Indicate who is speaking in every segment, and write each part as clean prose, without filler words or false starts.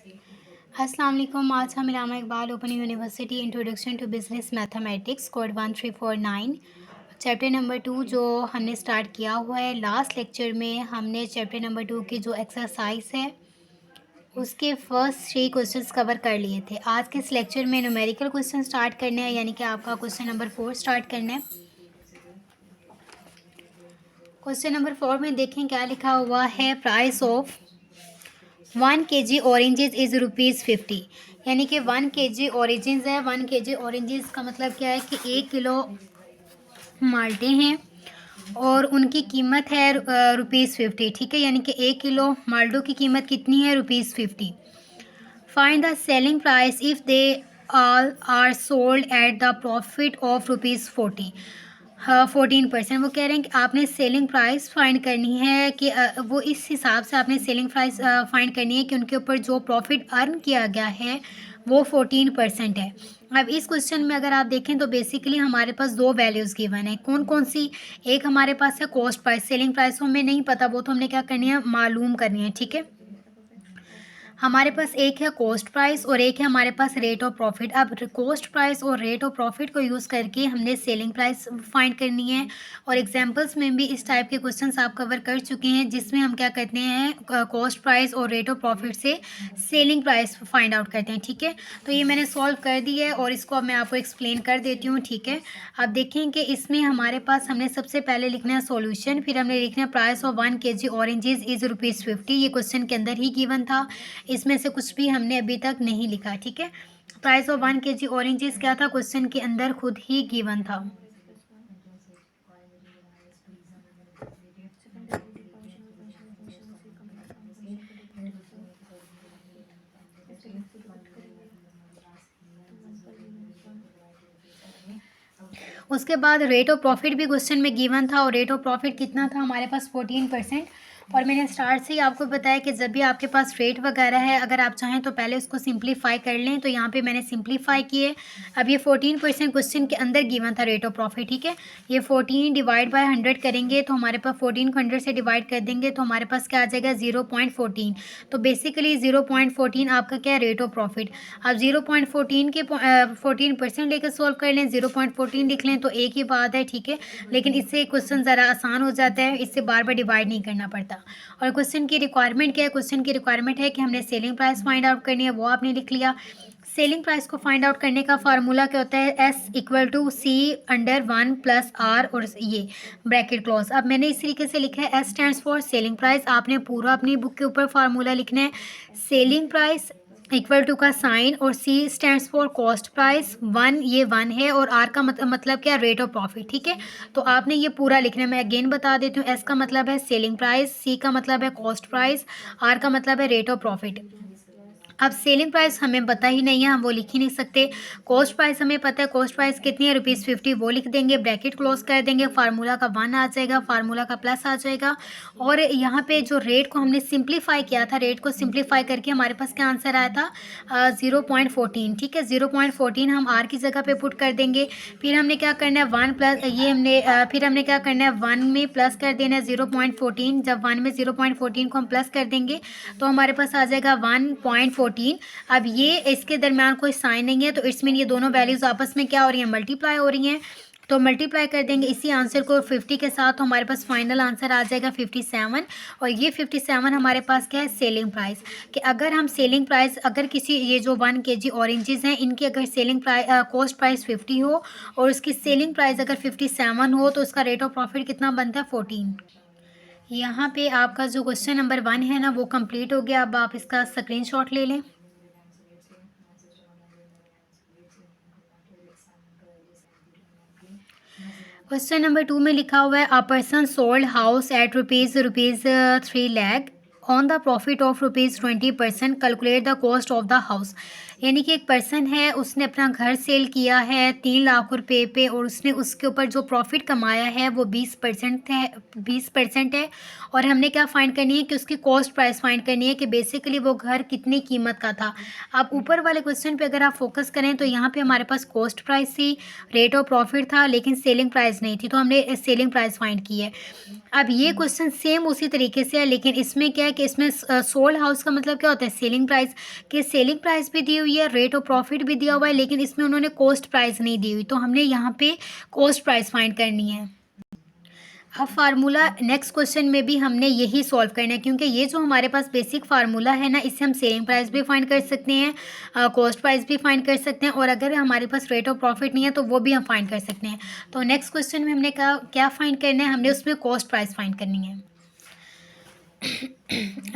Speaker 1: अस्सलाम वालेकुम। आज हम Allama Iqbal open university introduction to business mathematics code 1349 chapter number 2 जो हमने स्टार्ट किया हुआ है। लास्ट लेक्चर में हमने चैप्टर नंबर 2 की जो एक्सरसाइज है उसके फर्स्ट 3 क्वेश्चंस कवर कर लिए थे। आज के इस लेक्चर में न्यूमेरिकल क्वेश्चन स्टार्ट करने हैं, यानी कि आपका क्वेश्चन नंबर 4 स्टार्ट करना है। क्वेश्चन नंबर 4 में देखें क्या लिखा हुआ है। Price of 1 kg oranges is ₹50, यानी कि 1 kg ऑरेंजेस है। 1 kg ऑरेंजेस का मतलब क्या है कि 1 किलो माल्टे हैं और उनकी कीमत है ₹50, ठीक है। यानी कि 1 किलो माल्टों की कीमत कितनी है? ₹50। Find the selling price if they all are sold at the profit of ₹40। हाँ, 14%। वो कह रहे हैं कि आपने सेलिंग प्राइस फाइंड करनी है कि वो इस हिसाब से आपने सेलिंग प्राइस फाइंड करनी है कि उनके ऊपर जो प्रॉफिट अर्न किया गया है वो 14% है। अब इस क्वेश्चन में अगर आप देखें तो बेसिकली हमारे पास दो वैल्यूज़ गिवन है। कौन कौन सी? एक हमारे पास है कॉस्ट प्राइस। सेलिंग प्राइस हमें नहीं पता, वो तो हमने क्या करनी है, मालूम करनी है, ठीक है। हमारे पास एक है कॉस्ट प्राइस और एक है हमारे पास रेट ऑफ प्रॉफिट। अब कॉस्ट प्राइस और रेट ऑफ प्रॉफिट को यूज़ करके हमने सेलिंग प्राइस फाइंड करनी है। और एग्जांपल्स में भी इस टाइप के क्वेश्चंस आप कवर कर चुके हैं, जिसमें हम क्या करते हैं, कॉस्ट प्राइस और रेट ऑफ प्रॉफिट से सेलिंग प्राइस फाइंड आउट करते हैं, ठीक है। तो ये मैंने सॉल्व कर दिया है और इसको अब मैं आपको एक्सप्लेन कर देती हूँ, ठीक है। अब देखें कि इसमें हमारे पास हमने सबसे पहले लिखना है सॉल्यूशन, फिर हमने लिखना है price of 1 kg oranges is ₹50। ये क्वेश्चन के अंदर ही गिवन था, इसमें से कुछ भी हमने अभी तक नहीं लिखा, ठीक है। प्राइस ऑफ 1 kg ऑरेंजेस क्या था? क्वेश्चन के अंदर खुद ही गिवन था। उसके बाद रेट ऑफ प्रॉफिट भी क्वेश्चन में गिवन था और रेट ऑफ प्रॉफिट कितना था हमारे पास? 14%। और मैंने स्टार्ट से ही आपको बताया कि जब भी आपके पास रेट वगैरह है, अगर आप चाहें तो पहले उसको सिंप्लीफाई कर लें। तो यहाँ पे मैंने सिंप्लीफाई किए। अब ये 14% क्वेश्चन के अंदर गिवन था रेट ऑफ प्रॉफिट, ठीक है। ये 14 डिवाइड बाय 100 करेंगे तो हमारे पास 14 को 100 से डिवाइड कर देंगे तो हमारे पास क्या आ जाएगा? 0.14। तो बेसिकली 0.14 आपका क्या है? Rate of profit. अब 0.14 के 14% लेकर सॉल्व कर लें, 0.14 लिख लें तो एक ही बात है, ठीक है। लेकिन इससे क्वेश्चन ज़रा आसान हो जाता है, इससे बार बार डिवाइड नहीं करना पड़ता। और क्वेश्चन की रिक्वायरमेंट क्या है? क्वेश्चन की रिक्वायरमेंट है कि हमने सेलिंग प्राइस फाइंड आउट करनी है, वो आपने लिख लिया। सेलिंग प्राइस को फाइंड आउट करने का फार्मूला क्या होता है? S=C/1 + R और ये ब्रैकेट क्लॉज। अब मैंने इस तरीके से लिखा है, S stands for selling price. आपने पूरा अपनी बुक के ऊपर फार्मूला लिखना है। सेलिंग प्राइस इक्वल टू का साइन और C stands for cost price. 1 ये 1 है और R का मतलब क्या? रेट ऑफ प्रॉफिट, ठीक है। तो आपने ये पूरा लिखना है। मैं अगेन बता देती हूँ, S का मतलब है सेलिंग प्राइस, C का मतलब है कॉस्ट प्राइस, R का मतलब है रेट ऑफ प्रॉफिट। अब सेलिंग प्राइस हमें पता ही नहीं है, हम वो लिख ही नहीं सकते। कॉस्ट प्राइस हमें पता है, कॉस्ट प्राइस कितनी है? ₹50, वो लिख देंगे, ब्रैकेट क्लोज कर देंगे, फार्मूला का 1 आ जाएगा, फार्मूला का प्लस आ जाएगा। और यहाँ पे जो रेट को हमने सिंप्लीफाई किया था, रेट को सिंप्लीफाई करके हमारे पास क्या आंसर आया था? 0.14, ठीक है। 0.14 हम आर की जगह पे पुट कर देंगे। फिर हमने क्या करना है? 1 प्लस ये हमने फिर हमने क्या करना है? 1 में प्लस कर देना है 0.14। जब 1 में 0.14 को हम प्लस कर देंगे तो हमारे पास आ जाएगा 1.14। अब ये इसके दरमियान कोई साइन नहीं है, तो इट्स मीन ये दोनों वैल्यूज़ आपस में क्या हो रही हैं? मल्टीप्लाई हो रही हैं। तो मल्टीप्लाई कर देंगे इसी आंसर को 50 के साथ, तो हमारे पास फाइनल आंसर आ जाएगा 57। और ये 57 हमारे पास क्या है? Selling price. कि अगर हम सेलिंग प्राइस, अगर किसी ये जो 1 kg ऑरेंजेस हैं इनकी अगर सेलिंग प्राइस कॉस्ट प्राइस 50 हो और उसकी सेलिंग प्राइस अगर 57 हो तो उसका रेट ऑफ प्रॉफिट कितना बनता है? 14। यहाँ पे आपका जो क्वेश्चन नंबर 1 है ना वो कंप्लीट हो गया। अब आप इसका स्क्रीनशॉट ले लें। क्वेश्चन नंबर 2 में लिखा हुआ है, a person sold house at rupees 3 lakh on the profit of ₹20%, calculate the cost of the house. यानी कि एक पर्सन है, उसने अपना घर सेल किया है 3 लाख रुपए पे और उसने उसके ऊपर जो प्रॉफिट कमाया है वो 20% है, 20% है। और हमने क्या फाइंड करनी है? कि उसकी कॉस्ट प्राइस फाइंड करनी है कि बेसिकली वो घर कितनी कीमत का था। आप ऊपर वाले क्वेश्चन पे अगर आप फोकस करें तो यहाँ पे हमारे पास कॉस्ट प्राइस थी, रेट ऑफ प्रॉफिट था, लेकिन सेलिंग प्राइस नहीं थी, तो हमने सेलिंग प्राइस फाइंड की है। अब ये क्वेश्चन सेम उसी तरीके से है, लेकिन इसमें क्या है कि इसमें सोल्ड हाउस का मतलब क्या होता है, सेलिंग प्राइस, कि सेलिंग प्राइस भी दी हुई है, रेट ऑफ प्रॉफिट भी दिया हुआ है, लेकिन इसमें उन्होंने कॉस्ट प्राइस नहीं दी हुई, तो हमने यहाँ पे कॉस्ट प्राइस फाइंड करनी है। अब फार्मूला नेक्स्ट क्वेश्चन में भी हमने यही सॉल्व करना है, क्योंकि ये जो हमारे पास बेसिक फार्मूला है ना, इससे हम सेलिंग प्राइस भी फाइंड कर सकते हैं, कॉस्ट प्राइस भी फाइंड कर सकते हैं, और अगर हमारे पास रेट ऑफ प्रॉफिट नहीं है तो वो भी हम फाइंड कर सकते हैं। तो नेक्स्ट क्वेश्चन में हमने क्या फाइंड करना है, हमने उसमें कॉस्ट प्राइस फाइंड करनी है।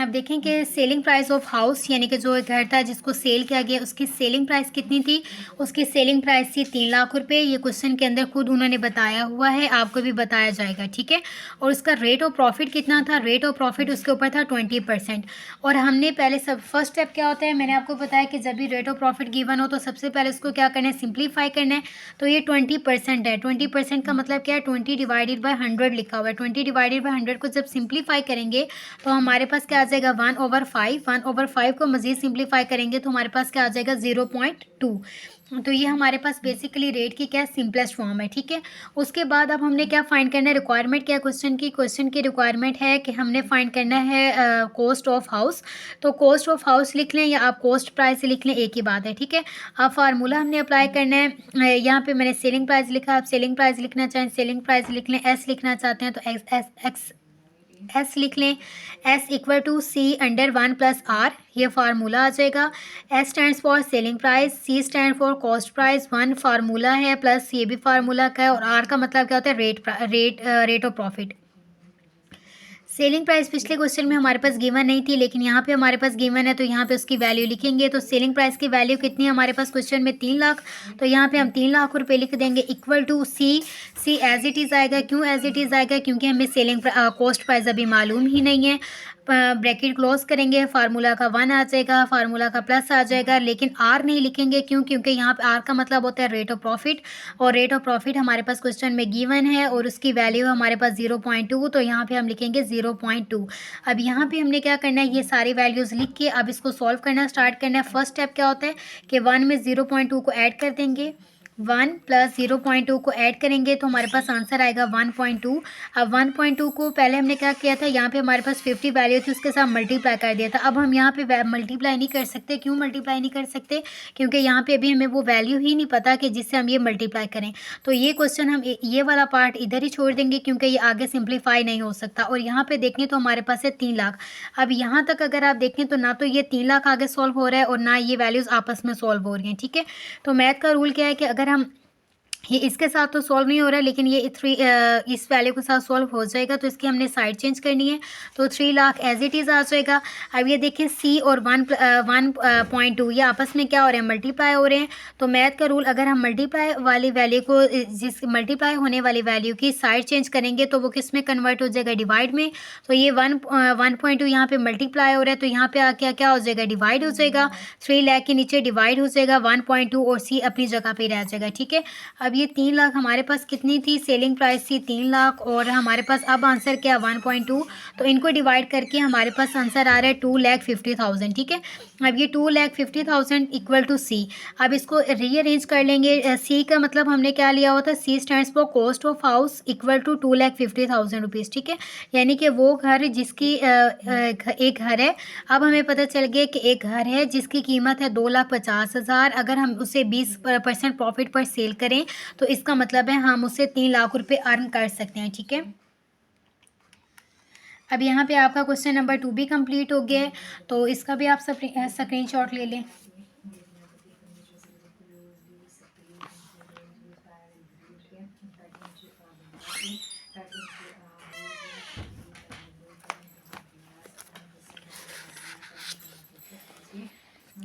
Speaker 1: अब देखें कि सेलिंग प्राइस ऑफ हाउस, यानी कि जो एक घर था जिसको सेल किया गया, उसकी सेलिंग प्राइस कितनी थी, उसकी सेलिंग प्राइस थी 3 लाख रुपए। ये क्वेश्चन के अंदर खुद उन्होंने बताया हुआ है, आपको भी बताया जाएगा, ठीक है। और उसका रेट ऑफ प्रॉफिट कितना था, रेट ऑफ प्रॉफिट उसके ऊपर था 20%। और हमने पहले फर्स्ट स्टेप क्या होता है, मैंने आपको बताया कि जब भी रेट ऑफ प्रॉफिट गिवन हो तो सबसे पहले उसको क्या करना है, सिंप्लीफाई करना है। तो ये 20% है, 20% का मतलब क्या है, 20 डिवाइडेड बाई 100 लिखा हुआ है। 20 डिवाइडेड बाई 100 को जब सिंप्लीफाई करेंगे तो हमारे पास क्या आ जाएगा, 1/5। 1/5 को मज़ीद सिंप्लीफाई करेंगे तो हमारे पास क्या आ जाएगा, 0.2। तो ये हमारे पास बेसिकली रेट की क्या सिंपलेस्ट फॉर्म है, ठीक है। उसके बाद अब हमने क्या फाइंड करना है, रिक्वायरमेंट क्या है क्वेश्चन की रिक्वायरमेंट है कि हमने फाइंड करना है कॉस्ट ऑफ हाउस। तो कॉस्ट ऑफ हाउस लिख लें या आप कॉस्ट प्राइस लिख लें, एक ही बात है, ठीक है। अब फार्मूला हमने अप्लाई करना है, यहाँ पे मैंने सेलिंग प्राइस लिखा, आप सेलिंग प्राइस लिखना चाहें सेलिंग प्राइस लिख लें, एस लिखना चाहते हैं तो एस लिख लें, S equal to C under 1 plus R, ये फार्मूला आ जाएगा। S stand for selling price, C stand for cost price, 1 formula है प्लस ये भी फार्मूला का है, और आर का मतलब क्या होता है, rate of profit. Selling price पिछले क्वेश्चन में हमारे पास गिवन नहीं थी, लेकिन यहाँ पे हमारे पास गिवन है, तो यहाँ पे उसकी वैल्यू लिखेंगे। तो सेलिंग प्राइस की वैल्यू कितनी है हमारे पास क्वेश्चन में, 3 लाख, तो यहाँ पे हम 3 लाख रुपए लिख देंगे, equal to C as it is आएगा। क्यों एज इट इज़ आएगा, क्योंकि हमें सेलिंग कॉस्ट प्राइस अभी मालूम ही नहीं है। ब्रैकेट क्लोज करेंगे, फार्मूला का 1 आ जाएगा, फार्मूला का प्लस आ जाएगा, लेकिन आर नहीं लिखेंगे, क्यों, क्योंकि यहाँ पे आर का मतलब होता है रेट ऑफ प्रॉफिट, और रेट ऑफ प्रॉफिट हमारे पास क्वेश्चन में गिवन है, और उसकी वैल्यू हमारे पास 0.2, तो यहाँ पे हम लिखेंगे 0.2। अब यहाँ पे हमने क्या करना है, ये सारी वैल्यूज़ लिख के अब इसको सॉल्व करना स्टार्ट करना है। फर्स्ट स्टेप क्या होता है कि 1 में 0.2 को ऐड कर देंगे, 1 प्लस 0.2 को ऐड करेंगे तो हमारे पास आंसर आएगा 1.2। अब 1.2 को पहले हमने क्या किया था, यहाँ पे हमारे पास 50 वैल्यू थी, उसके साथ मल्टीप्लाई कर दिया था। अब हम यहाँ पे मल्टीप्लाई नहीं कर सकते, क्यों मल्टीप्लाई नहीं कर सकते, क्योंकि यहाँ पे अभी हमें वो वैल्यू ही नहीं पता कि जिससे हम ये मल्टीप्लाई करें। तो ये क्वेश्चन हम ये वाला पार्ट इधर ही छोड़ देंगे, क्योंकि ये आगे सिंप्लीफाई नहीं हो सकता। और यहाँ पे देखें तो हमारे पास है 3 लाख। अब यहाँ तक अगर आप देखें तो ना तो ये 3 लाख आगे सॉल्व हो रहा है और ना ये वैल्यूज़ आपस में सॉल्व हो रही हैं, ठीक है। तो मैथ का रूल क्या है कि अगर हम ये इसके साथ तो सॉल्व नहीं हो रहा है, लेकिन ये इस वैल्यू के साथ सॉल्व हो जाएगा, तो इसकी हमने साइड चेंज करनी है। तो 3 लाख एज इट इज़ आ जाएगा। अब ये देखें सी और 1.2 ये आपस में क्या हो रहे हैं, मल्टीप्लाई हो रहे हैं। तो मैथ का रूल, अगर हम मल्टीप्लाई वाली वैल्यू को जिस मल्टीप्लाई होने वाली वैल्यू की साइड चेंज करेंगे तो वो किस में कन्वर्ट हो जाएगा, डिवाइड में। तो ये 1.2 यहाँ पे मल्टीप्लाई हो रहा है, तो यहाँ पे आके क्या हो जाएगा, डिवाइड हो जाएगा। 3 लाख के नीचे डिवाइड हो जाएगा 1.2 और सी अपनी जगह पे रह जाएगा, ठीक है। अब ये 3 लाख हमारे पास कितनी थी, सेलिंग प्राइस थी 3 लाख, और हमारे पास अब आंसर क्या 1.2, तो इनको डिवाइड करके हमारे पास आंसर आ रहा है 2,50,000, ठीक है। अब ये 2,50,000 इक्वल टू सी। अब इसको रीअरेंज कर लेंगे। सी का मतलब हमने क्या लिया हुआ था, C stands for cost of house equal to 2,50,000 rupees, ठीक है। यानी कि वो घर जिसकी एक घर है, अब हमें पता चल गया कि एक घर है जिसकी कीमत है 2,50,000, अगर हम उसे 20% प्रॉफिट पर सेल करें तो इसका मतलब है हम उससे 3 लाख रुपए अर्न कर सकते हैं, ठीक है। अब यहाँ पे आपका क्वेश्चन नंबर 2 भी कंप्लीट हो गया है, तो इसका भी आप स्क्रीनशॉट ले लें।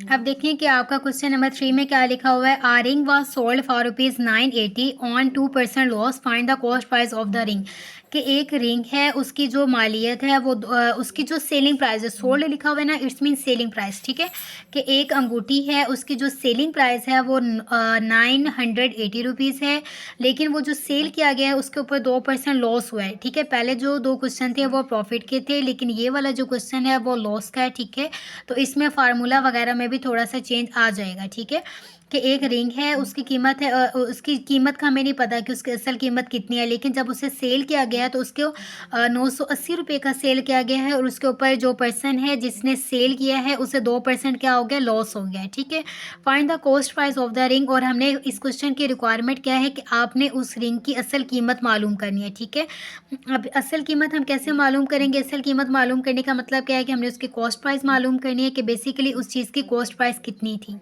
Speaker 1: अब देखिए कि आपका क्वेश्चन नंबर 3 में क्या लिखा हुआ है, a ring was sold for ₹980 on 2% loss, find the cost price of the ring. कि एक रिंग है, उसकी जो मालियत है वो उसकी जो सेलिंग प्राइस है, सोल्ड लिखा हुआ है ना, इट्स मीन सेलिंग प्राइस, ठीक है। कि एक अंगूठी है, उसकी जो सेलिंग प्राइस है वो 980 रुपीज़ है, लेकिन वो जो सेल किया गया है उसके ऊपर 2% लॉस हुआ है, ठीक है। पहले जो 2 क्वेश्चन थे वो प्रॉफिट के थे, लेकिन ये वाला जो क्वेश्चन है वो लॉस का है, ठीक है। तो इसमें फार्मूला वगैरह में भी थोड़ा सा चेंज आ जाएगा, ठीक है। कि एक रिंग है, उसकी कीमत है उसकी कीमत का हमें नहीं पता कि उसकी असल कीमत कितनी है, लेकिन जब उसे सेल किया गया तो उसको 980 रुपये का सेल किया गया है, और उसके ऊपर जो पर्सन है जिसने सेल किया है उसे 2% क्या हो गया, लॉस हो गया है। ठीक है, find the cost price of the ring, और हमने इस क्वेश्चन की रिक्वायरमेंट क्या है कि आपने उस रिंग की असल कीमत मालूम करनी है। ठीक है, अब असल कीमत हम कैसे मालूम करेंगे? असल कीमत मालूम करने का मतलब क्या है कि हमने उसकी कॉस्ट प्राइस मालूम करनी है कि बेसिकली उस चीज़ की कॉस्ट प्राइस कितनी थी।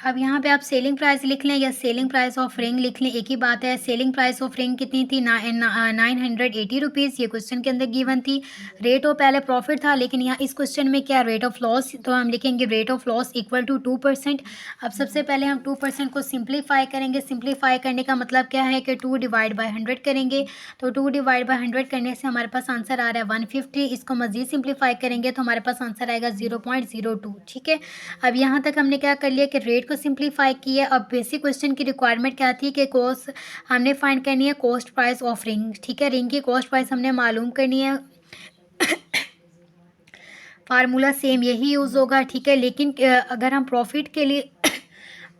Speaker 1: अब यहाँ पे आप सेलिंग प्राइस लिख लें या सेलिंग प्राइस ऑफ रिंग लिख लें, एक ही बात है। सेलिंग प्राइस ऑफ रिंग कितनी थी? 980 रुपीज़, ये क्वेश्चन के अंदर गिवन थी। रेट ऑफ पहले प्रॉफिट था, लेकिन यहाँ इस क्वेश्चन में क्या रेट ऑफ लॉस, तो हम लिखेंगे rate of loss equal to 2%। अब सबसे पहले हम 2% को सिंप्लीफाई करेंगे। सिंप्लीफाई करने का मतलब क्या है कि 2 डिवाइड बाई 100 करेंगे, तो 2 डिवाइड बाई 100 करने से हमारे पास आंसर आ रहा है 150। इसको मज़ीद सिंप्लीफाई करेंगे तो हमारे पास आंसर आएगा 0.02। ठीक है, अब यहाँ तक हमने क्या कर लिया कि रेट को सिंप्लीफाई किया। अब बेसिक क्वेश्चन की रिक्वायरमेंट क्या थी कि कॉस्ट हमने फाइंड करनी है कॉस्ट प्राइस ऑफ रिंग। ठीक है, रिंग की कॉस्ट प्राइस हमने मालूम करनी है। फार्मूला सेम यही यूज़ होगा। ठीक है, लेकिन अगर हम प्रॉफिट के लिए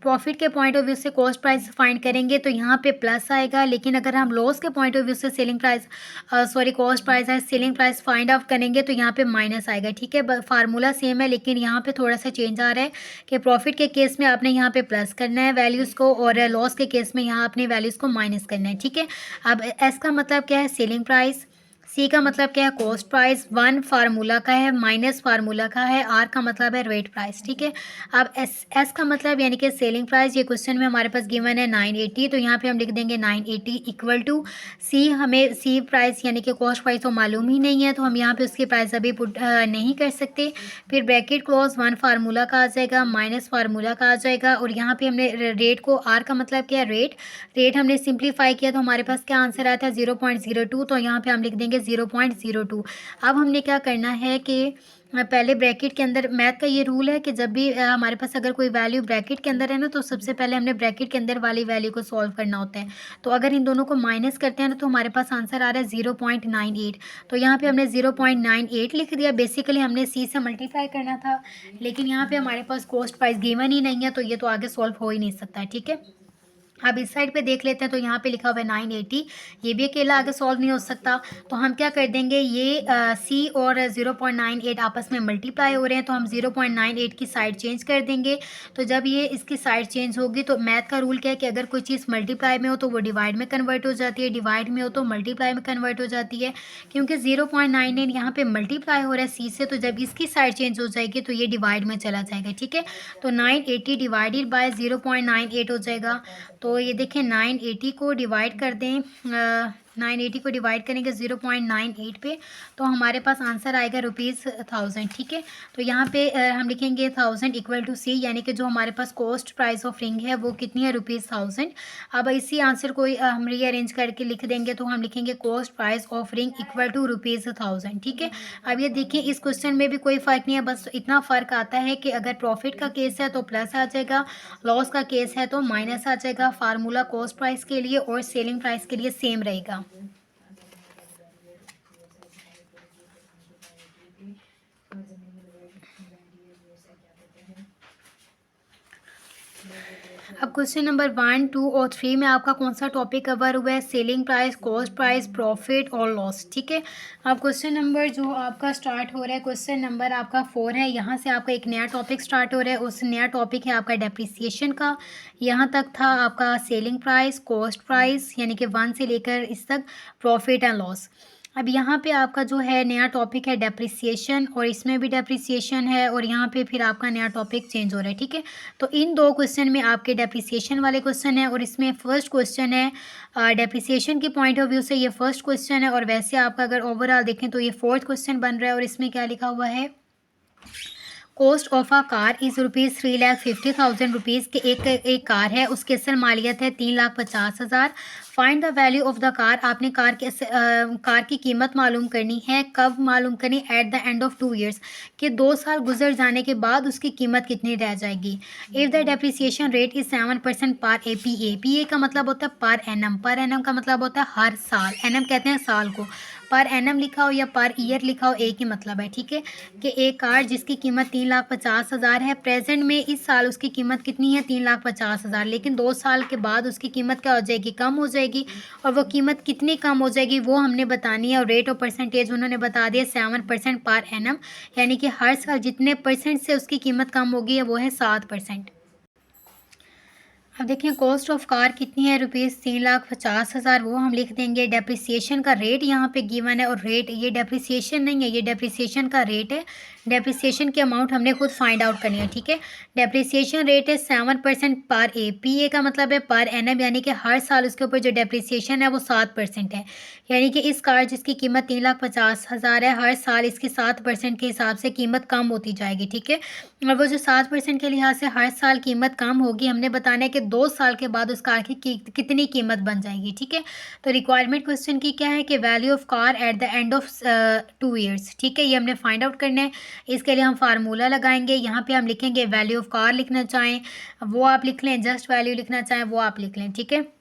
Speaker 1: प्रॉफिट के पॉइंट ऑफ व्यू से कॉस्ट प्राइस फाइंड करेंगे तो यहाँ पे प्लस आएगा, लेकिन अगर हम लॉस के पॉइंट ऑफ व्यू से सेलिंग प्राइस कॉस्ट प्राइस है सेलिंग प्राइस फाइंड आउट करेंगे तो यहाँ पे माइनस आएगा। ठीक है, फार्मूला सेम है, लेकिन यहाँ पे थोड़ा सा चेंज आ रहा है कि प्रॉफिट के केस में आपने यहाँ पे प्लस करना है वैल्यूज़ को, और लॉस के केस में यहाँ अपने वैल्यूज़ को माइनस करना है। ठीक है, अब एस का मतलब क्या है? Selling price. सी का मतलब क्या है? Cost price. 1 फार्मूला का है, माइनस फार्मूला का है। आर का मतलब है रेट प्राइस। ठीक है, अब एस का मतलब यानी कि सेलिंग प्राइस, ये क्वेश्चन में हमारे पास गिवन है 980, तो यहाँ पे हम लिख देंगे 980 इक्वल टू सी। हमें सी प्राइस यानी कि कॉस्ट प्राइस तो मालूम ही नहीं है, तो हम यहाँ पे उसकी प्राइस अभी पुट नहीं कर सकते। फिर ब्रैकेट क्लोज 1 फार्मूला का आ जाएगा, माइनस फार्मूला का आ जाएगा, और यहाँ पे हमने रेट को, आर का मतलब क्या है? रेट। रेट हमने सिंप्लीफाई किया तो हमारे पास क्या आंसर आया था? 0.02, तो यहाँ पे हम लिख देंगे 0.02। अब हमने क्या करना है कि पहले ब्रैकेट के अंदर, मैथ का ये रूल है कि जब भी हमारे पास अगर कोई वैल्यू ब्रैकेट के अंदर है ना, तो सबसे पहले हमने ब्रैकेट के अंदर वाली वैल्यू को सॉल्व करना होता है। तो अगर इन दोनों को माइनस करते हैं ना, तो हमारे पास आंसर आ रहा है 0.98। तो यहाँ पे हमने 0.98 लिख दिया। बेसिकली हमने सी से मल्टीप्लाई करना था, लेकिन यहाँ पे हमारे पास कॉस्ट प्राइस गिवन ही नहीं है, तो ये तो आगे सॉल्व हो ही नहीं सकता। ठीक है, अब इस साइड पे देख लेते हैं, तो यहाँ पे लिखा हुआ है 980, ये भी अकेला आगे सॉल्व नहीं हो सकता। तो हम क्या कर देंगे, ये सी और 0.98 आपस में मल्टीप्लाई हो रहे हैं, तो हम 0.98 की साइड चेंज कर देंगे। तो जब ये इसकी साइड चेंज होगी, तो मैथ का रूल क्या है कि अगर कोई चीज़ मल्टीप्लाई में हो तो वो डिवाइड में कन्वर्ट हो जाती है, डिवाइड में हो तो मल्टीप्लाई में कन्वर्ट हो जाती है। क्योंकि 0.98 यहाँ पे मल्टीप्लाई हो रहा है सी से, तो जब इसकी साइड चेंज हो जाएगी तो ये डिवाइड में चला जाएगा। ठीक है, तो 980 डिवाइडेड बाय 0.98 हो जाएगा। तो ये देखें 980 को डिवाइड कर दें, 980 को डिवाइड करेंगे 0.98 पे, तो हमारे पास आंसर आएगा ₹1000। ठीक है, तो यहाँ पे हम लिखेंगे 1000 इक्वल टू सी, यानी कि जो हमारे पास कॉस्ट प्राइस ऑफ रिंग है वो कितनी है? ₹1000। अब इसी आंसर को हम रीअरेंज करके लिख देंगे, तो हम लिखेंगे cost price of ring equal to ₹1000। ठीक है, अब ये देखिए इस क्वेश्चन में भी कोई फ़र्क नहीं है, बस इतना फ़र्क आता है कि अगर प्रॉफिट का केस है तो प्लस आ जाएगा, लॉस का केस है तो माइनस आ जाएगा। फार्मूला कॉस्ट प्राइस के लिए और सेलिंग प्राइस के लिए सेम रहेगा। अब क्वेश्चन नंबर 1, 2 और 3 में आपका कौन सा टॉपिक कवर हुआ है? Selling price, cost price, profit और लॉस। ठीक है, अब क्वेश्चन नंबर जो आपका स्टार्ट हो रहा है, क्वेश्चन नंबर आपका 4 है। यहाँ से आपका एक नया टॉपिक स्टार्ट हो रहा है, उस नया टॉपिक है आपका डेप्रिसिएशन का। यहाँ तक था आपका सेलिंग प्राइस, कॉस्ट प्राइस, यानी कि 1 से लेकर इस तक प्रॉफिट एंड लॉस। अब यहाँ पे आपका जो है नया टॉपिक है डेप्रिसिएशन, और इसमें भी डेप्रिसिएशन है, और यहाँ पे फिर आपका नया टॉपिक चेंज हो रहा है। ठीक है, तो इन 2 क्वेश्चन में आपके डेप्रिसिएशन वाले क्वेश्चन है, और इसमें फर्स्ट क्वेश्चन है डेप्रिसिएशन के पॉइंट ऑफ व्यू से ये फर्स्ट क्वेश्चन है, और वैसे आपका अगर ओवरऑल देखें तो ये फोर्थ क्वेश्चन बन रहा है। और इसमें क्या लिखा हुआ है? Cost of a car is ₹3,50,000 की एक कार है, उसकी असल मालियत है 3,50,000। Find the value of the car. आपने कार की कीमत मालूम करनी है। कब मालूम करनी? At the end of 2 years, कि 2 साल गुजर जाने के बाद उसकी कीमत कितनी रह जाएगी। If the depreciation rate is 7% पर APA। PA का मतलब होता है पर एनम, पर एनम का मतलब होता है हर साल, एनम कहते हैं साल को। पर एनम लिखा हो या पर ईयर लिखा हो, एक ही मतलब है, ठीक है। कि एक कार जिसकी कीमत 3,50,000 है, प्रेजेंट में इस साल उसकी कीमत कितनी है, 3,50,000, लेकिन 2 साल के बाद उसकी कीमत क्या हो जाएगी, कम हो जाएगी। और वो कीमत कितनी कम हो जाएगी वो हमने बतानी है। और रेट और परसेंटेज उन्होंने बता दिया 7% पर एनम, यानी कि हर साल जितने परसेंट से उसकी कीमत कम होगी वो है 7%। अब देखिए कॉस्ट ऑफ कार कितनी है, ₹3,50,000, वो हम लिख देंगे। डेप्रिसिएशन का रेट यहाँ पे गिवन है, और रेट ये डेप्रिसिएशन नहीं है, ये डेप्रिसिएशन का रेट है। डेप्रिसिएशन की अमाउंट हमने खुद फाइंड आउट करनी है, ठीक है। डेप्रिसिएशन रेट है 7% पर ए, पी ए का मतलब है पर एनम, यानी कि हर साल उसके ऊपर जो डेप्रिसिएशन है वो 7% है। यानी कि इस कार जिसकी कीमत 3,50,000 है, हर साल इसकी 7% के हिसाब से कीमत कम होती जाएगी, ठीक है। और वो जो 7% के लिहाज से हर साल कीमत कम होगी, हमने बताना है कि 2 साल के बाद उस कार की कितनी कीमत बन जाएगी, ठीक है। तो रिक्वायरमेंट क्वेश्चन की क्या है कि value of car at the end of 2 years, ठीक है। ये हमने फाइंड आउट करना है। इसके लिए हम फार्मूला लगाएंगे। यहाँ पे हम लिखेंगे वैल्यू ऑफ कार, लिखना चाहें वो आप लिख लें, जस्ट वैल्यू लिखना चाहें वो आप लिख लें, ठीक है।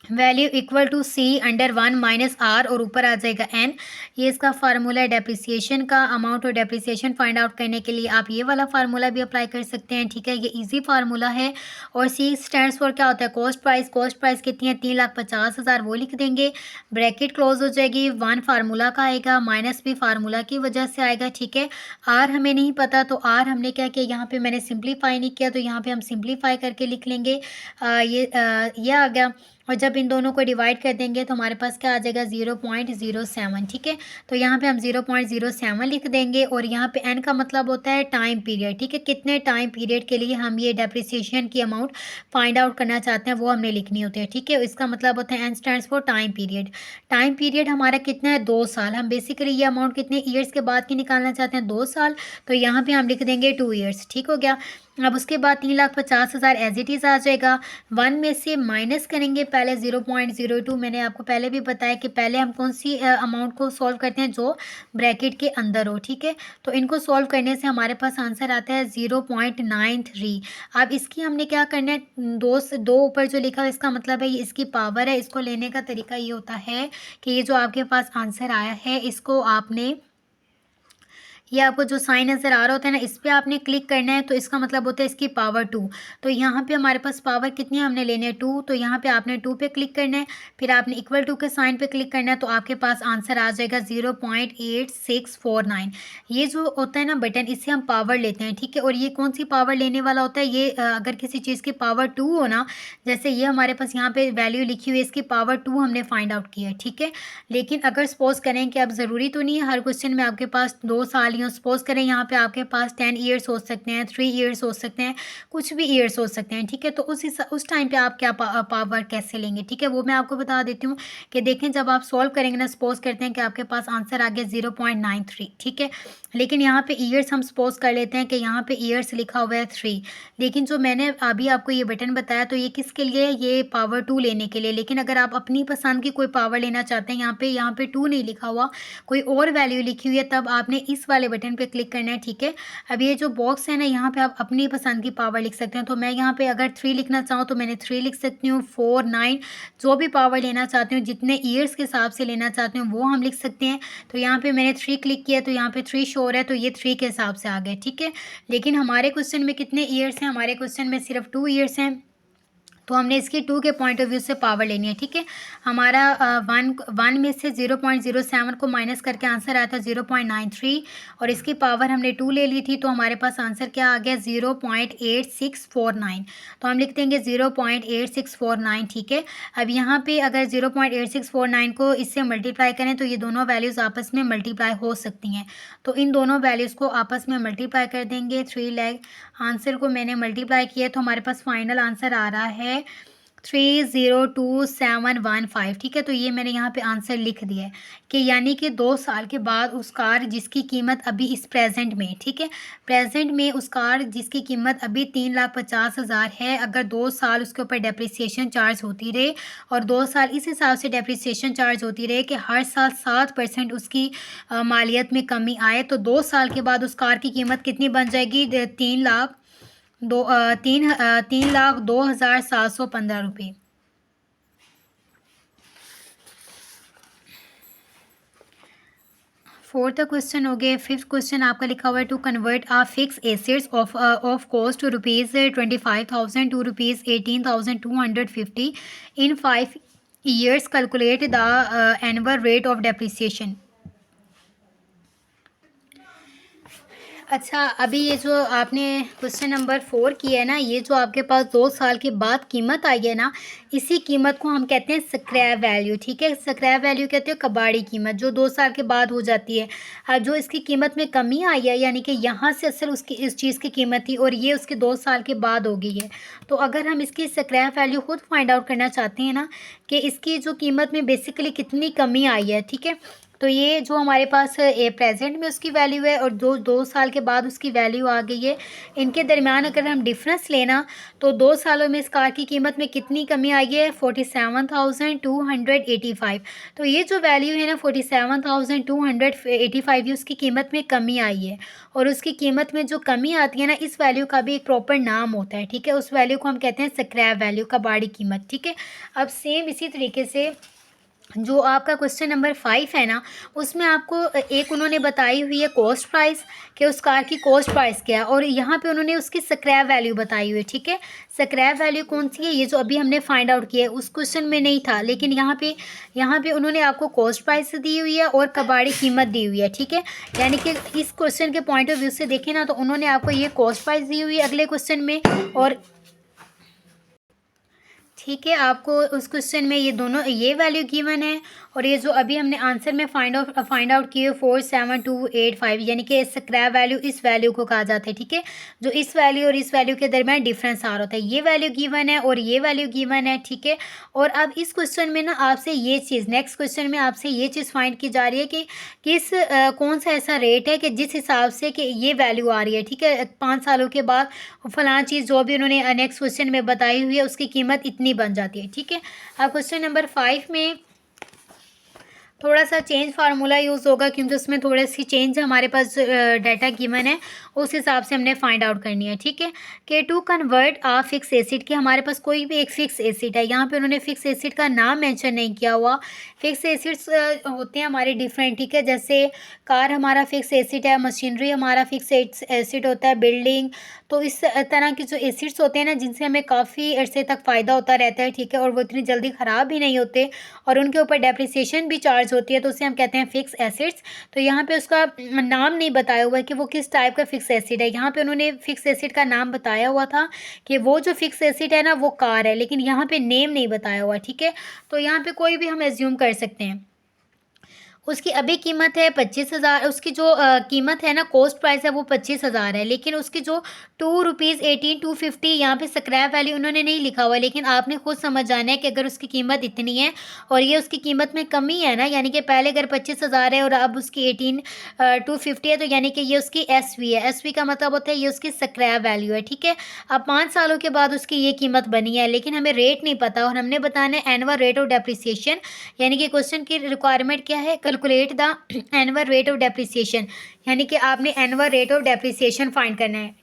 Speaker 1: Value equal to C under 1 minus R, और ऊपर आ जाएगा एन। ये इसका फार्मूला है डेप्रिसिएशन का। अमाउंट और डेप्रिसिएशन फाइंड आउट करने के लिए आप ये वाला फार्मूला भी अप्लाई कर सकते हैं, ठीक है। ये इजी फार्मूला है। और सी स्टैंड्स फॉर क्या होता है, कॉस्ट प्राइस। कॉस्ट प्राइस कितनी है, 3,50,000, वो लिख देंगे। ब्रैकेट क्लोज हो जाएगी, 1 फार्मूला का आएगा, माइनस भी फार्मूला की वजह से आएगा, ठीक है। आर हमें नहीं पता, तो आर हमने क्या किया, यहाँ पे मैंने सिंप्लीफाई नहीं किया, तो यहाँ पे हम सिंप्लीफाई करके लिख लेंगे। ये आ गया। और जब इन दोनों को डिवाइड कर देंगे तो हमारे पास क्या आ जाएगा, 0.07, ठीक है। तो यहाँ पे हम 0.07 लिख देंगे। और यहाँ पे एन का मतलब होता है टाइम पीरियड, ठीक है। कितने टाइम पीरियड के लिए हम ये डेप्रिसिएशन की अमाउंट फाइंड आउट करना चाहते हैं वो हमने लिखनी होती है, ठीक है। इसका मतलब होता है N stands for time period. Time period हमारा कितना है, 2 साल। हम बेसिकली ये अमाउंट कितने ईयर्स के बाद की निकालना चाहते हैं, 2 साल। तो यहाँ पे हम लिख देंगे 2 ईयर्स, ठीक हो गया। अब उसके बाद 3,50,000 एज इट इज़ आ जाएगा। 1 में से माइनस करेंगे पहले 0.02। मैंने आपको पहले भी बताया कि पहले हम कौन सी अमाउंट को सॉल्व करते हैं जो ब्रैकेट के अंदर हो, ठीक है। तो इनको सॉल्व करने से हमारे पास आंसर आता है 0.93। अब इसकी हमने क्या करना है, दो ऊपर जो लिखा है इसका मतलब है ये इसकी पावर है। इसको लेने का तरीका ये होता है कि ये जो आपके पास आंसर आया है इसको आपने, ये आपको जो साइन नज़र आ रहा होता है ना, इस पर आपने क्लिक करना है। तो इसका मतलब होता है इसकी पावर 2। तो यहाँ पे हमारे पास पावर कितनी है, हमने लेने 2। तो यहाँ पे आपने 2 पे क्लिक करना है, फिर आपने इक्वल टू के साइन पे क्लिक करना है, तो आपके पास आंसर आ जाएगा 0.8649। ये जो होता है ना बटन, इससे हम पावर लेते हैं, ठीक है। और ये कौन सी पावर लेने वाला होता है, ये अगर किसी चीज़ की पावर 2 हो ना, जैसे ये हमारे पास यहाँ पे वैल्यू लिखी हुई है, इसकी पावर 2 हमने फाइंड आउट की है, ठीक है। लेकिन अगर सपोज करें कि अब ज़रूरी तो नहीं है हर क्वेश्चन में आपके पास 2 साल, या सपोज करें यहाँ पे आपके पास 10 ईयर्स हो सकते हैं, 3 ईयर्स हो सकते हैं, कुछ भी ईयर्स हो सकते हैं, ठीक है। तो उस टाइम पे आप क्या पावर कैसे लेंगे, ठीक है, वो मैं आपको बता देती हूँ। कि देखें जब आप सॉल्व करेंगे ना, सपोज करते हैं कि आपके पास आंसर आ गया 0.93, ठीक है। लेकिन यहाँ पे ईयर्स हम सपोज कर लेते हैं कि यहाँ पे ईयर्स लिखा हुआ है 3। लेकिन जो मैंने अभी आपको ये बटन बताया तो ये किसके लिए है, ये पावर 2 लेने के लिए। लेकिन अगर आप अपनी पसंद की कोई पावर लेना चाहते हैं, यहाँ पे 2 नहीं लिखा हुआ, कोई और वैल्यू लिखी हुई है, तब आपने इस वाले बटन पे क्लिक करना है, ठीक है। अब ये जो बॉक्स है ना, यहाँ पे आप अपनी पसंद की पावर लिख सकते हैं। तो मैं यहाँ पे अगर 3 लिखना चाहूँ तो मैंने 3 लिख सकती हूँ, 4, 9, जो भी पावर लेना चाहती हूँ, जितने ईयर्स के हिसाब से लेना चाहती हूँ वो हम लिख सकते हैं। तो यहाँ पे मैंने 3 क्लिक किया तो यहाँ पे 3 शो हो रहा है, तो ये 3 के हिसाब से आ गए, ठीक है। लेकिन हमारे क्वेश्चन में कितने ईयर्स हैं, हमारे क्वेश्चन में सिर्फ 2 ईयर्स हैं। तो हमने इसकी 2 के पॉइंट ऑफ व्यू से पावर लेनी है, ठीक है। हमारा 1 में से 0.07 को माइनस करके आंसर आया था 0.93, और इसकी पावर हमने 2 ले ली थी, तो हमारे पास आंसर क्या आ गया 0.8649। तो हम लिख देंगे 0.8649, ठीक है। अब यहाँ पे अगर 0.8649 को इससे मल्टीप्लाई करें तो ये दोनों वैल्यूज़ आपस में मल्टीप्लाई हो सकती हैं। तो इन दोनों वैल्यूज़ को आपस में मल्टीप्लाई कर देंगे। 3 लाख आंसर को मैंने मल्टीप्लाई किया तो हमारे पास फाइनल आंसर आ रहा है 302715, ठीक है। तो ये मैंने यहाँ पे आंसर लिख दिया है कि यानी कि 2 साल के बाद उस कार जिसकी कीमत अभी इस प्रेजेंट में, ठीक है, प्रेजेंट में उस कार जिसकी कीमत अभी 3,50,000 है, अगर 2 साल उसके ऊपर डेप्रिसिएशन चार्ज होती रहे और 2 साल इस हिसाब से डेप्रिसिएशन चार्ज होती रहे कि हर साल 7% उसकी मालियत में कमी आए, तो 2 साल के बाद उस कार की कीमत कितनी बन जाएगी, 3,02,715 रुपये। फोर्थ क्वेश्चन हो गया। फिफ्थ क्वेश्चन आपका लिखा हुआ है to convert a fix assets of cost to ₹25,000 to ₹18,250 in 5 years, calculate the annual rate of depreciation. अच्छा, अभी ये जो आपने क्वेश्चन नंबर 4 किया है ना, ये जो आपके पास 2 साल के बाद कीमत आई है ना, इसी कीमत को हम कहते हैं स्क्रैप वैल्यू। ठीक है, स्क्रैप वैल्यू कहते हैं कबाड़ी कीमत, जो 2 साल के बाद हो जाती है। जो इसकी कीमत में कमी आई है, यानी कि यहाँ से असल उसकी इस चीज़ की कीमत थी और ये उसके 2 साल के बाद हो गई है। तो अगर हम इसकी स्क्रैप वैल्यू खुद फाइंड आउट करना चाहते हैं ना, कि इसकी जो कीमत में बेसिकली कितनी कमी आई है, ठीक है, तो ये जो हमारे पास प्रेजेंट में उसकी वैल्यू है और 2 साल के बाद उसकी वैल्यू आ गई है, इनके दरमियान अगर हम डिफरेंस लेना तो 2 सालों में इस कार की कीमत में कितनी कमी आई है, 47,285। तो ये जो वैल्यू है ना 47,285, ये उसकी कीमत में कमी आई है। और उसकी कीमत में जो कमी आती है ना, इस वैल्यू का भी एक प्रॉपर नाम होता है। ठीक है, उस वैल्यू को हम कहते हैं स्क्रैप वैल्यू, कबाड़ी कीमत। ठीक है, अब सेम इसी तरीके से जो आपका क्वेश्चन नंबर 5 है ना, उसमें आपको एक उन्होंने बताई हुई है कॉस्ट प्राइस, कि उस कार की कॉस्ट प्राइस क्या है, और यहाँ पे उन्होंने उसकी स्क्रैप वैल्यू बताई हुई है। ठीक है, स्क्रैप वैल्यू कौन सी है, ये जो अभी हमने फाइंड आउट किया है, उस क्वेश्चन में नहीं था, लेकिन यहाँ पे उन्होंने आपको कॉस्ट प्राइस दी हुई है और कबाड़ी कीमत दी हुई है। ठीक है, यानी कि इस क्वेश्चन के पॉइंट ऑफ व्यू से देखें ना, तो उन्होंने आपको ये कॉस्ट प्राइस दी हुई है अगले क्वेश्चन में, और ठीक है, आपको उस क्वेश्चन में ये दोनों ये वैल्यू गिवन है, और ये जो अभी हमने आंसर में फाइंड आउट किए 47285, यानी कि स्क्रैप वैल्यू इस वैल्यू को कहा जाता है। ठीक है, जो इस वैल्यू और इस वैल्यू के दरमियान डिफरेंस आ रहा होता है, ये वैल्यू गिवन है और ये वैल्यू गिवन है। ठीक है, और अब इस क्वेश्चन में ना आपसे ये चीज़, नेक्स्ट क्वेश्चन में आपसे ये चीज़ फाइंड की जा रही है कि कौन सा ऐसा रेट है कि जिस हिसाब से कि ये वैल्यू आ रही है। ठीक है, 5 सालों के बाद फलां चीज़ जो भी उन्होंने नेक्स्ट क्वेश्चन में बताई हुई है, उसकी कीमत इतनी बन जाती है। ठीक है, अब क्वेश्चन नंबर 5 में थोड़ा सा चेंज फार्मूला यूज़ होगा, क्योंकि उसमें थोड़ी सी चेंज हमारे पास डाटा गिवन है, उस हिसाब से हमने फाइंड आउट करनी है। ठीक है, कि to convert a fix assets, कि हमारे पास कोई भी एक फिक्स एसिड है, यहाँ पे उन्होंने फिक्स एसिड का नाम मेंशन नहीं किया हुआ। फिक्स एसिड्स होते हैं हमारे डिफरेंट। ठीक है, जैसे कार हमारा फिक्स एसिड है, मशीनरी हमारा फिक्स एसिड होता है, बिल्डिंग, तो इस तरह के जो एसिड्स होते हैं ना, जिनसे हमें काफ़ी अरसे तक फ़ायदा होता रहता है। ठीक है, और वो इतनी जल्दी ख़राब भी नहीं होते, और उनके ऊपर डेप्रिसिएशन भी चार्ज होती है, तो उसे हम कहते हैं फिक्स एसिड्स। तो यहाँ पे उसका नाम नहीं बताया हुआ है कि वो किस टाइप का फिक्स एसिड है। यहाँ पे उन्होंने फिक्स एसिड का नाम बताया हुआ था कि वो जो फिक्स एसिड है ना, वो कार है, लेकिन यहाँ पे नेम नहीं बताया हुआ। ठीक है, तो यहाँ पे कोई भी हम एज्यूम कर सकते हैं। उसकी अभी कीमत है 25,000, उसकी जो कीमत है ना, कॉस्ट प्राइस है, वो 25,000 है, लेकिन उसकी जो ₹2.18,250 यहाँ पे स्क्रैप वैल्यू उन्होंने नहीं लिखा हुआ है, लेकिन आपने खुद समझ जाना है कि अगर उसकी कीमत इतनी है और ये उसकी कीमत में कमी है ना, यानी कि पहले अगर 25,000 है और अब उसकी 18,250 है, तो यानी कि ये उसकी SV है। SV का मतलब होता है ये उसकी स्क्रैप वैल्यू है। ठीक है, अब 5 सालों के बाद उसकी ये कीमत बनी है, लेकिन हमें रेट नहीं पता, और हमने बताना है एनुअल रेट ऑफ डेप्रिसिएशन, यानी कि क्वेश्चन की रिक्वायरमेंट क्या है, calculate the annual rate of depreciation, यानी कि आपने annual rate of depreciation find करना है।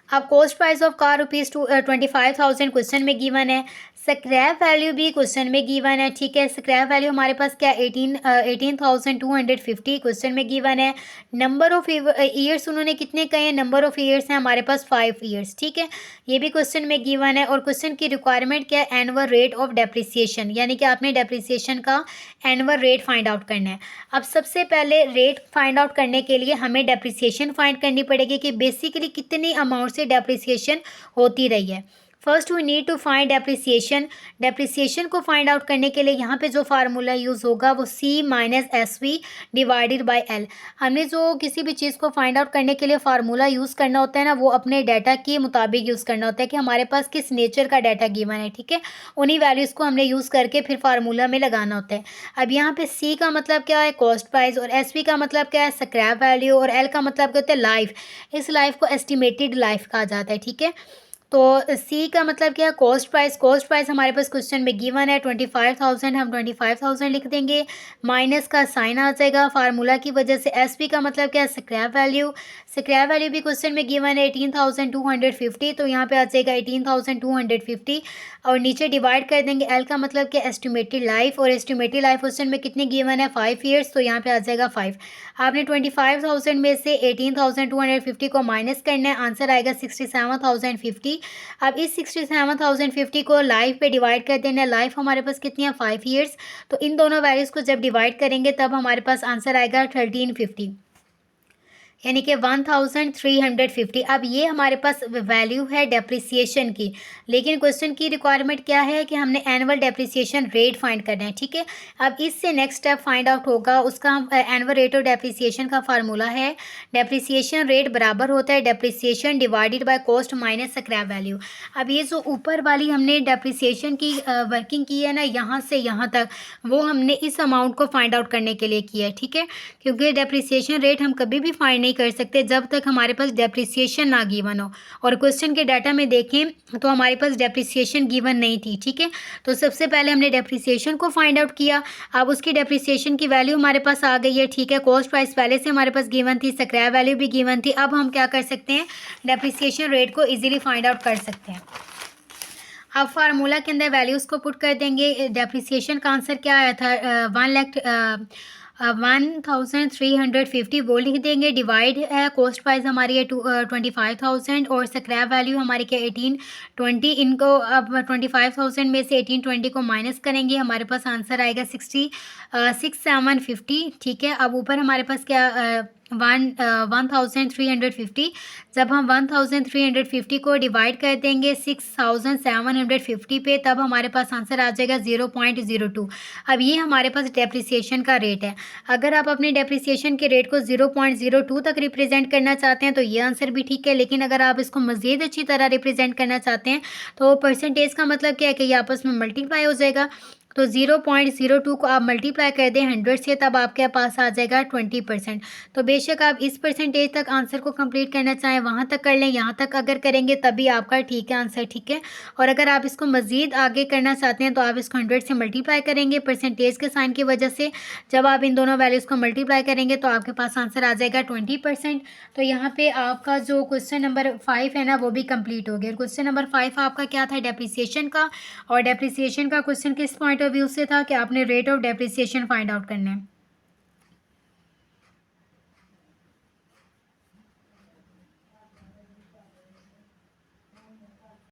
Speaker 1: अब cost price of car ₹25,000 question में गिवन है, स्क्रैप वैल्यू भी क्वेश्चन में गिवन है। ठीक है, स्क्रैप वैल्यू हमारे पास क्या 18,250 क्वेश्चन में गिवन है। नंबर ऑफ ईयर्स उन्होंने कितने कहे हैं, नंबर ऑफ ईयर्स हैं हमारे पास 5 ईयर्स। ठीक है, ये भी क्वेश्चन में गिवन है, और क्वेश्चन की रिक्वायरमेंट क्या है, एनुअल रेट ऑफ डेप्रिसिएशन, यानी कि आपने डेप्रिसिएशन का एनुअल रेट फाइंड आउट करना है। अब सबसे पहले रेट फाइंड आउट करने के लिए हमें डेप्रिसिएशन फाइंड करनी पड़ेगी कि बेसिकली कितनी अमाउंट से डेप्रिसिएशन होती रही है। First we need to find depreciation. Depreciation को फाइंड आउट करने के लिए यहाँ पे जो फार्मूला यूज़ होगा वो C minus SV divided by L। हमने जो किसी भी चीज़ को फाइंड आउट करने के लिए फार्मूला यूज़ करना होता है ना, वो अपने डाटा के मुताबिक यूज़ करना होता है कि हमारे पास किस नेचर का डाटा गिवन है। ठीक है, उन्हीं वैल्यूज़ को हमने यूज़ करके फिर फार्मूला में लगाना होता है। अब यहाँ पे C का मतलब क्या है, कॉस्ट प्राइस, और SV का मतलब क्या है, स्क्रैप वैल्यू, और L का मतलब क्या होता है, लाइफ। इस लाइफ को एस्टिमेटेड लाइफ कहा जाता है। ठीक है, तो सी का मतलब क्या है, कॉस्ट प्राइस। कॉस्ट प्राइस हमारे पास क्वेश्चन में गिवन है 25,000, हम 25,000 लिख देंगे, माइनस का साइन आ जाएगा फार्मूला की वजह से। एस पी का मतलब क्या है, स्क्रैप वैल्यू। स्क्रैप वैल्यू भी क्वेश्चन में गिवन है 18,250, तो यहाँ पे आ जाएगा 18,250 और नीचे डिवाइड कर देंगे। एल का मतलब क्या, एस्टिमेटेड लाइफ, और एस्टिमेटेड लाइफ क्वेश्चन में कितने गिवन है, 5 ईयर्स, तो यहाँ पे आ जाएगा 5। आपने 25,000 में से 18,250 को माइनस करना है, आंसर आएगा 67,050। अब इस 67,050 को लाइफ पे डिवाइड कर देना है। लाइफ हमारे पास कितनी है, 5 ईयर्स, तो इन दोनों वैल्यूज़ को जब डिवाइड करेंगे तब हमारे पास आंसर आएगा 1350, यानी कि 1350। अब ये हमारे पास वैल्यू है डेप्रिसिएशन की, लेकिन क्वेश्चन की रिक्वायरमेंट क्या है कि हमने एनुअल डेप्रिसिएशन रेट फाइंड करना है, ठीक है। अब इससे नेक्स्ट स्टेप फाइंड आउट होगा उसका एनुअल रेट ऑफ डेप्रिसिएशन का फार्मूला है, डेप्रिसिएशन रेट बराबर होता है depreciation divided by cost minus scrap value. अब ये जो ऊपर वाली हमने डेप्रिसिएशन की वर्किंग की है ना, यहाँ से यहाँ तक, वो हमने इस अमाउंट को फाइंड आउट करने के लिए किया है, ठीक है, क्योंकि डेप्रिसिएशन रेट हम कभी भी फाइंड नहीं कर सकते जब तक हमारे पास डेप्रिसिएशन ना गिवन हो। और क्वेश्चन के डाटा में देखें तो हमारे पास डेप्रिसिएशन गिवन नहीं थी, ठीक है। तो सबसे पहले हमने डेप्रिसिएशन को फाइंड आउट किया, अब उसकी डेप्रिसिएशन की वैल्यू हमारे पास आ गई है, ठीक है। कॉस्ट प्राइस पहले से हमारे पास गिवन थी, स्क्रैप वैल्यू भी गिवन थी। अब हम क्या कर सकते हैं, डेप्रिसिएशन रेट को ईजिली फाइंड आउट कर सकते हैं। अब फार्मूला के अंदर वैल्यूज़ को पुट कर देंगे। डेप्रिसिएशन का आंसर क्या आया था, 1,350 वो लिख देंगे। डिवाइड है, कॉस्ट प्राइस हमारी है 25,000 और स्क्रैप वैल्यू हमारी क्या 1820। इनको अब 25,000 में से 1820 को माइनस करेंगे, हमारे पास आंसर आएगा 6750, ठीक है। अब ऊपर हमारे पास क्या 1350, जब हम 1350 को डिवाइड कर देंगे 6750 पे, तब हमारे पास आंसर आ जाएगा 0.02। अब ये हमारे पास डेप्रिसिएशन का रेट है। अगर आप अपने डेप्रिसिएशन के रेट को 0.02 तक रिप्रेजेंट करना चाहते हैं तो ये आंसर भी ठीक है, लेकिन अगर आप इसको मज़ीद अच्छी तरह रिप्रेजेंट करना चाहते हैं तो परसेंटेज का मतलब क्या है कि ये आपस में मल्टीप्लाई हो जाएगा। तो 0.02 को आप मल्टीप्लाई कर दें 100 से, तब आपके पास आ जाएगा 20%। तो बेशक आप इस परसेंटेज तक आंसर को कंप्लीट करना चाहें वहाँ तक कर लें, यहाँ तक अगर करेंगे तभी आपका ठीक है आंसर, ठीक है। और अगर आप इसको मज़ीद आगे करना चाहते हैं तो आप इसको 100 से मल्टीप्लाई करेंगे परसेंटेज के साइन की वजह से। जब आप इन दोनों वैल्यूज़ को मल्टीप्लाई करेंगे तो आपके पास आंसर आ जाएगा 20%। तो यहाँ पर आपका जो क्वेश्चन नंबर 5 है ना वो भी कम्प्लीट हो गया। क्वेश्चन नंबर 5 आपका क्या था, डेप्रिसिएशन का, और डेप्रिसिएशन का क्वेश्चन किस पॉइंट ऑफ व्यू से था कि आपने rate of depreciation find out करना है।